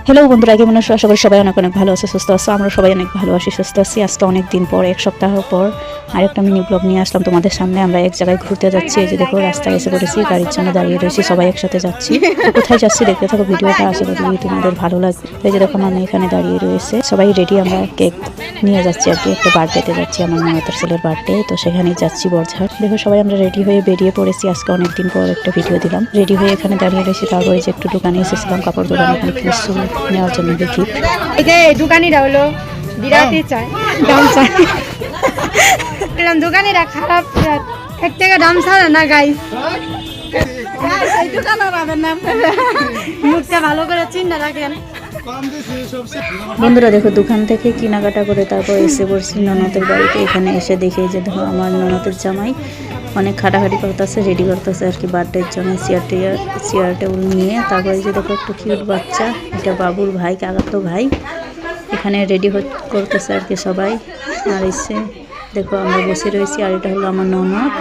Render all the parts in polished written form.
Hello বন্ধুরা, কেমন আছো? আশা করি সবাই অনেক অনেক ভালো আছে, সুস্থ আছো। আমরা সবাই অনেক ভালো আছি, সুস্থ আছি। আজকে অনেক দিন পর, এক সপ্তাহ পর আরেকটা মিনি ব্লগ নিয়ে আসলাম তোমাদের সামনে। আমরা এক জায়গায় ঘুরতে যাচ্ছি। এই যে দেখো, রাস্তায় এসে পড়েছি, গাড়ির জন্য দাঁড়িয়ে রয়েছি, সবাই একসাথে যাচ্ছি। তো কোথায় যাচ্ছি দেখতে থাকো ভিডিওটা, আশা করি তোমাদের ভালো লাগবে। এই যে দেখো, আমি এখানে দাঁড়িয়ে রয়েছে, সবাই রেডি। আমরা কেক নিয়ে যাচ্ছি আর কি, একটা বার্থডেতে যাচ্ছি, আমার ননদের ছেলের বার্থডে, তো সেখানেই যাচ্ছি বরঝাড়। দেখো সবাই আমরা রেডি হয়ে বেরিয়ে পড়েছি। আজকে অনেকদিন পর একটা ভিডিও দিলাম। রেডি হয়ে এখানে দাঁড়িয়ে রয়েছি। তারপরে যে একটু দোকানে এসেছিলাম, কাপড় দোকানে, এখানে কিছু নেওয়ার জন্য দেখি। এই যে দোকানিরা হলো বিরাটই চায়, দাম চায়। দোকানিরা খারাপ, এক টাকা দাম ছাড়ে না গাইস। মুখটা ভালো করে চিন্তা রাখেন বন্ধুরা। দেখো, দোকান থেকে কেনাকাটা করে তারপর এসে পড়ছি ননদের বাড়িতে। এখানে এসে দেখে যে দেখো, আমার ননদের জামাই অনেক খাটাখাটি করতেছে, রেডি করতেছে আর কি বার্থডের জন্য, চেয়ার টেবিল নিয়ে। তারপরে যে দেখো, একটু কিউট বাচ্চা, এটা বাবুর ভাই, কাকাতো ভাই, এখানে রেডি করতেছে আর কি সবাই। আর এসে দেখো, আমরা বসে রয়েছি, আর এটা হলো আমার ননদ।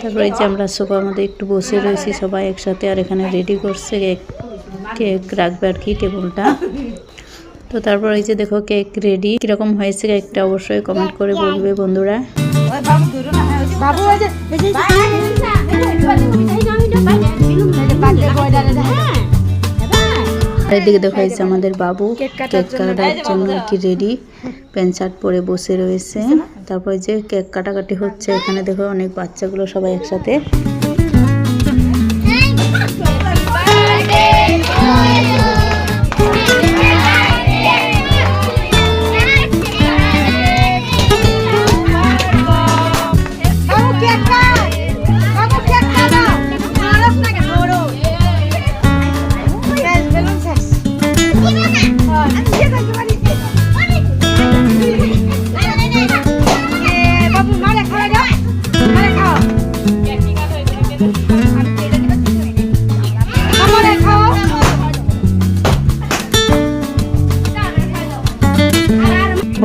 তারপরে যে আমরা সোফার মধ্যে একটু বসে রয়েছি সবাই একসাথে। আর এখানে রেডি করছে কেক রাখবে আর কি টেবিলটা। তো তারপর এই যে দেখো, কেক রেডি। কিরকম হয়েছে কেকটা অবশ্যই কমেন্ট করে বলবে বন্ধুরা। এদিকে দেখো, এই যে আমাদের বাবু কেক কাটার জন্য কি রেডি, প্যান্ট শার্ট পরে বসে রয়েছে। তারপরে যে কেক কাটাকাটি হচ্ছে, এখানে দেখো অনেক বাচ্চাগুলো সবাই একসাথে।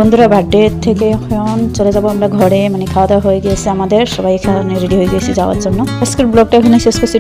বন্ধুরা, বার্থডে থেকে এখন চলে যাবো আমরা ঘরে, মানে খাওয়া দাওয়া হয়ে গিয়েছে আমাদের, সবাই এখানে রেডি হয়ে গেছে যাওয়ার জন্য। আজকের ব্লগটা এখানে শেষ করছি।